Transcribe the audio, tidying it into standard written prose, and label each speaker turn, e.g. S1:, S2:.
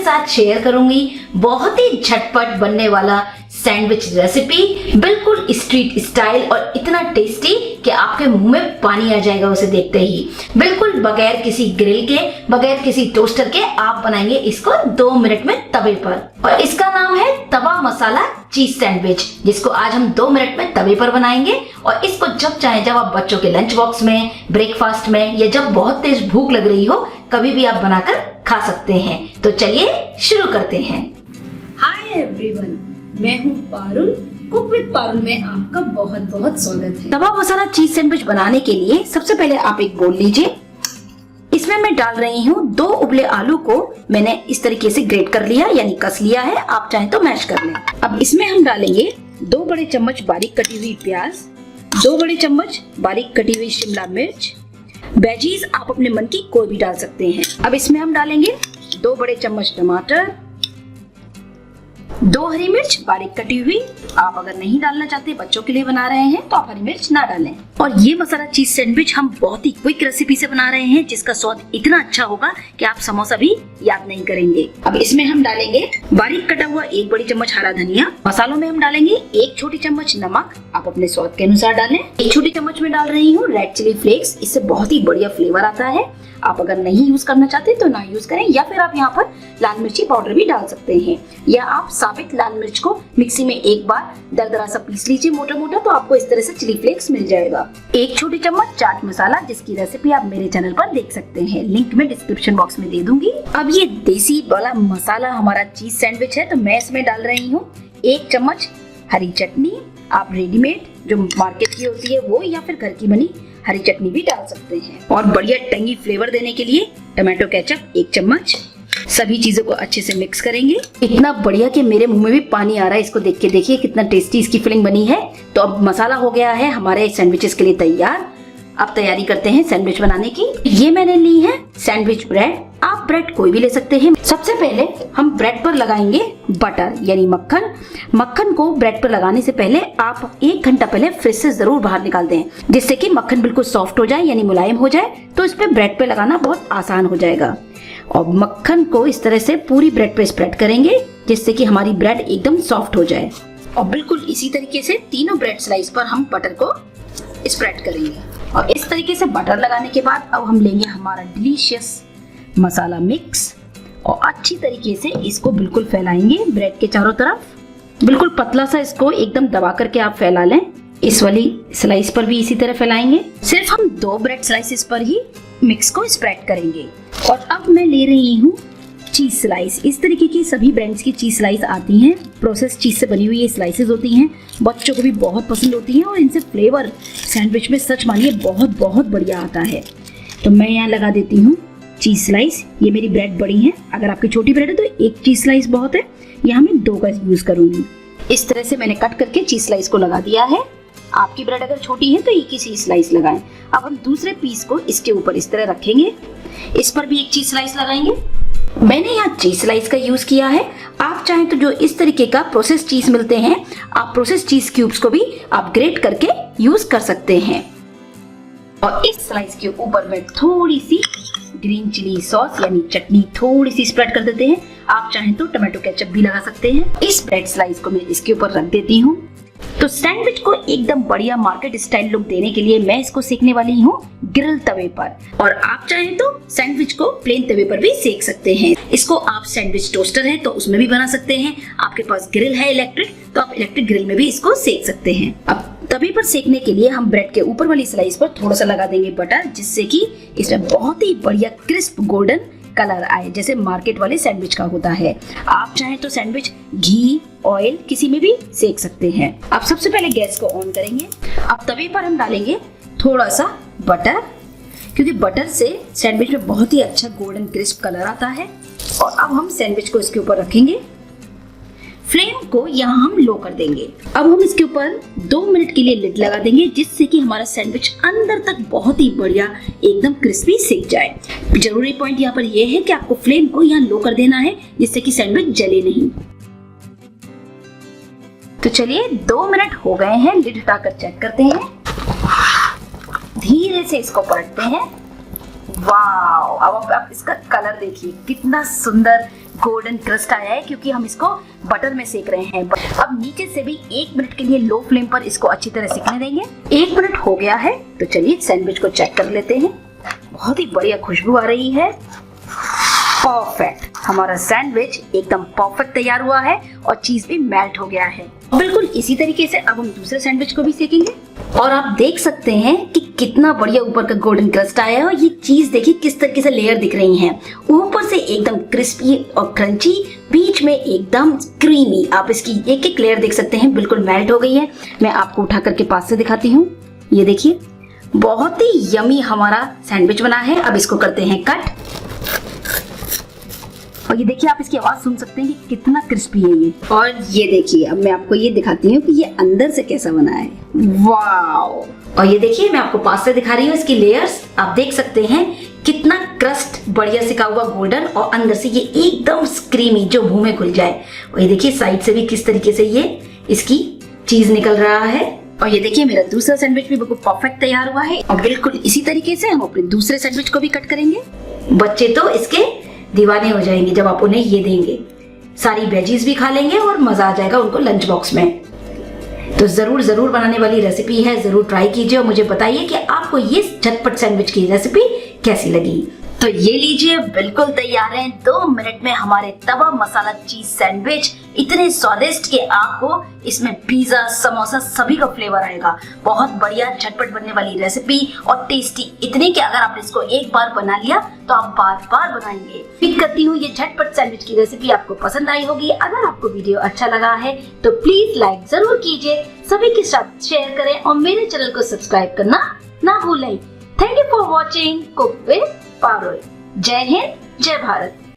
S1: साथ शेयर करूंगी बहुत ही झटपट बनने वाला सैंडविच रेसिपी, बिल्कुल स्ट्रीट स्टाइल और इतना टेस्टी कि आपके मुंह में पानी आ जाएगा उसे देखते ही। बिल्कुल बगैर किसी ग्रिल के, बगैर किसी टोस्टर के आप बनाएंगे इसको 2 मिनट में तवे पर। और इसका नाम है तवा मसाला चीज सैंडविच, जिसको आज हम 2 मिनट में तवे पर बनाएंगे। और इसको जब चाहे, जब आप बच्चों के लंच बॉक्स में, ब्रेकफास्ट में, या जब बहुत तेज भूख लग रही हो, कभी भी आप बनाकर खा सकते हैं। तो चलिए शुरू करते हैं।
S2: हाय एवरीवन, मैं हूँ पारुल। कुक विद पारुल में आपका बहुत बहुत स्वागत है।
S1: तवा मसाला चीज सैंडविच बनाने के लिए सबसे पहले आप एक बोल लीजिए। इसमें मैं डाल रही हूँ 2 उबले आलू को मैंने इस तरीके से ग्रेट कर लिया, यानी कस लिया है। आप चाहें तो मैश कर लें। अब इसमें हम डालेंगे 2 बड़े चम्मच बारीक कटी हुई प्याज, 2 बड़े चम्मच बारीक कटी हुई शिमला मिर्च। वेजीज आप अपने मन की कोई भी डाल सकते हैं। अब इसमें हम डालेंगे 2 बड़े चम्मच टमाटर, 2 हरी मिर्च बारीक कटी हुई। आप अगर नहीं डालना चाहते, बच्चों के लिए बना रहे हैं, तो आप हरी मिर्च ना डालें। और ये मसाला चीज सैंडविच हम बहुत ही क्विक रेसिपी से बना रहे हैं, जिसका स्वाद इतना अच्छा होगा कि आप समोसा भी याद नहीं करेंगे। अब इसमें हम डालेंगे बारीक कटा हुआ 1 बड़ी चम्मच हरा धनिया। मसालों में हम डालेंगे 1 छोटी चम्मच नमक, आप अपने स्वाद के अनुसार डालें। 1 छोटी चम्मच में डाल रही हूँ रेड चिली फ्लेक्स, इससे बहुत ही बढ़िया फ्लेवर आता है। आप अगर नहीं यूज करना चाहते तो ना यूज करें, या फिर आप यहाँ पर लाल मिर्ची पाउडर भी डाल सकते हैं, या आप साबित लाल मिर्च को मिक्सी में एक बार दरदरा सा पीस लीजिए मोटा मोटा, तो आपको इस तरह से चिली फ्लेक्स मिल जाएगा। 1 छोटी चम्मच चाट मसाला, जिसकी रेसिपी आप मेरे चैनल पर देख सकते हैं, लिंक में डिस्क्रिप्शन बॉक्स में दे दूंगी। अब ये देसी वाला मसाला हमारा चीज सैंडविच है, तो मैं इसमें डाल रही हूँ 1 चम्मच हरी चटनी। आप रेडीमेड जो मार्केट की होती है वो, या फिर घर की बनी हरी चटनी भी डाल सकते हैं। और बढ़िया टंगी फ्लेवर देने के लिए टमाटो केचप 1 चम्मच। सभी चीजों को अच्छे से मिक्स करेंगे। इतना बढ़िया कि मेरे मुंह में भी पानी आ रहा है इसको देख के। देखिए कितना टेस्टी इसकी फिलिंग बनी है। तो अब मसाला हो गया है हमारे सैंडविचेस के लिए तैयार। अब तैयारी करते हैं सैंडविच बनाने की। ये मैंने ली है सैंडविच ब्रेड, आप ब्रेड कोई भी ले सकते हैं। सबसे पहले हम ब्रेड पर लगाएंगे बटर यानी मक्खन। मक्खन को ब्रेड पर लगाने से पहले आप 1 घंटा पहले फ्रिज से जरूर बाहर निकाल दें, जिससे कि मक्खन बिल्कुल सॉफ्ट हो जाए, यानी मुलायम हो जाए। तो इस पे ब्रेड पे लगाना बहुत आसान हो जाएगा। और मक्खन को इस तरह से पूरी ब्रेड पे स्प्रेड करेंगे, जिससे कि हमारी ब्रेड एकदम सॉफ्ट हो जाए। और बिल्कुल इसी तरीके से तीनों ब्रेड स्लाइस पर हम बटर को स्प्रेड करेंगे। और इस तरीके से बटर लगाने के बाद अब हम लेंगे हमारा डिलीशियस मसाला मिक्स और अच्छी तरीके से इसको बिल्कुल फैलाएंगे ब्रेड के चारों तरफ। बिल्कुल पतला सा इसको एकदम दबा करके आप फैला लें। इस वाली स्लाइस पर भी इसी तरह फैलाएंगे। सिर्फ हम 2 ब्रेड स्लाइसेस पर ही मिक्स को स्प्रेड करेंगे। और अब मैं ले रही हूँ चीज स्लाइस। इस तरीके की सभी ब्रांड्स की चीज स्लाइस आती हैं, प्रोसेस चीज से बनी हुई ये स्लाइसेस होती हैं। बच्चों को भी बहुत पसंद होती हैं और इनसे फ्लेवर सैंडविच में सच मानिए बहुत बहुत बढ़िया आता है। तो मैं यहाँ लगा देती हूँ चीज स्लाइस। ये मेरी ब्रेड बड़ी है, अगर आपकी छोटी ब्रेड है तो 1 चीज स्लाइस बहुत है। यहाँ मैं 2 का यूज करूंगी। इस तरह से मैंने कट करके चीज स्लाइस को लगा दिया है। आपकी ब्रेड अगर छोटी है तो 1 ही चीज स्लाइस लगाएं। अब हम दूसरे पीस को इसके ऊपर इस तरह रखेंगे, इस पर भी 1 चीज स्लाइस लगाएंगे। मैंने यहाँ चीज स्लाइस का यूज किया है। आप चाहें तो जो इस तरीके का प्रोसेस चीज मिलते हैं, आप प्रोसेस चीज क्यूब्स को भी आप ग्रेट करके यूज कर सकते हैं। और इस स्लाइस के ऊपर में थोड़ी सी ग्रीन चिली सॉस यानी चटनी थोड़ी सी स्प्रेड कर देते हैं। आप चाहें तो टमाटो केचप भी लगा सकते हैं। इस ब्रेड स्लाइस को मैं इसके ऊपर रख देती हूँ। तो सैंडविच को एकदम बढ़िया मार्केट स्टाइल लुक देने के लिए मैं इसको सेकने वाली हूँ ग्रिल तवे पर। और आप चाहें तो सैंडविच को प्लेन तवे पर भी सेक सकते हैं। इसको आप सैंडविच टोस्टर है तो उसमें भी बना सकते हैं। आपके पास ग्रिल है इलेक्ट्रिक, तो आप इलेक्ट्रिक ग्रिल में भी इसको सेक सकते हैं। अब तवे पर सेकने के लिए हम ब्रेड के ऊपर वाली स्लाइस पर थोड़ा सा लगा देंगे बटर, जिससे कि इसमें बहुत ही बढ़िया क्रिस्प गोल्डन कलर आए, जैसे मार्केट वाले सैंडविच का होता है। आप चाहें तो सैंडविच घी, ऑयल किसी में भी सेक सकते हैं। अब सबसे पहले गैस को ऑन करेंगे। अब तवे पर हम डालेंगे थोड़ा सा बटर, क्योंकि बटर से सैंडविच में बहुत ही अच्छा गोल्डन क्रिस्प कलर आता है। और अब हम सैंडविच को इसके ऊपर रखेंगे। फ्लेम को यहाँ हम लो कर देंगे। अब हम इसके ऊपर 2 मिनट के लिए लिड लगा देंगे, जिससे कि हमारा सैंडविच अंदर तक बहुत ही बढ़िया एकदम क्रिस्पी सेक जाए। जरूरी पॉइंट यहाँ पर यह है कि आपको फ्लेम को यहाँ लो कर देना है, जिससे कि सैंडविच जले नहीं। तो चलिए 2 मिनट हो गए हैं, लिड हटाकर चेक करते हैं। धीरे से इसको पलटते हैं। वाव, अब आप इसका कलर देखिए कितना सुंदर गोल्डन क्रस्ट आया है क्योंकि हम इसको बटर में सेक रहे हैं। अब नीचे से भी 1 मिनट के लिए लो फ्लेम पर इसको अच्छी तरह सिकने देंगे। 1 मिनट हो गया है तो चलिए सैंडविच को चेक कर लेते हैं। बहुत ही बढ़िया खुशबू आ रही है। परफेक्ट, हमारा सैंडविच एकदम परफेक्ट तैयार हुआ है और चीज भी मेल्ट हो गया है। बिल्कुल इसी तरीके से अब हम दूसरे सैंडविच को भी सेकेंगे और आप देख सकते हैं कि कितना बढ़िया ऊपर का गोल्डन क्रस्ट आया है और ये चीज देखिए किस तरीके से लेयर दिख रही हैं। ऊपर से एकदम क्रिस्पी और क्रंची, बीच में एकदम क्रीमी। आप इसकी एक एक लेयर देख सकते हैं, बिल्कुल मेल्ट हो गई है। मैं आपको उठा करके पास से दिखाती हूँ। ये देखिए बहुत ही यमी हमारा सैंडविच बना है। अब इसको करते हैं कट और ये देखिए आप इसकी आवाज सुन सकते हैं कि कितना क्रिस्पी है ये। और ये देखिए अब मैं आपको ये दिखाती हूँ कि ये अंदर से कैसा बना है। वाओ! और ये देखिए मैं आपको पास से दिखा रही हूँ इसकी लेयर्स। आप देख सकते हैं कितना क्रस्ट बढ़िया सिका हुआ गोल्डन और अंदर से ये एकदम क्रीमी जो मुंह में घुल जाए। और ये देखिए साइड से भी किस तरीके से ये इसकी चीज निकल रहा है। और ये देखिए मेरा दूसरा सैंडविच भी बिल्कुल परफेक्ट तैयार हुआ है और बिल्कुल इसी तरीके से हम अपने दूसरे सैंडविच को भी कट करेंगे। बच्चे तो इसके दीवाने हो जाएंगे जब आप उन्हें ये देंगे। सारी वेजीज भी खा लेंगे और मजा आ जाएगा उनको लंच बॉक्स में। तो जरूर बनाने वाली रेसिपी है, जरूर ट्राई कीजिए और मुझे बताइए कि आपको ये झटपट सैंडविच की रेसिपी कैसी लगी। तो ये लीजिए बिल्कुल तैयार है 2 मिनट में हमारे तवा मसाला चीज सैंडविच। इतने स्वादिष्ट कि आपको इसमें पिज्जा, समोसा सभी का फ्लेवर आएगा। बहुत बढ़िया झटपट बनने वाली रेसिपी और टेस्टी इतनी कि अगर आपने इसको एक बार बना लिया तो आप बार बार बनाएंगे। उम्मीद करती हूँ ये झटपट सैंडविच की रेसिपी आपको पसंद आई होगी। अगर आपको वीडियो अच्छा लगा है तो प्लीज लाइक जरूर कीजिए, सभी के साथ शेयर करें और मेरे चैनल को सब्सक्राइब करना ना भूलें। Thank you for watching cook with Parul. जय हिंद, जय भारत।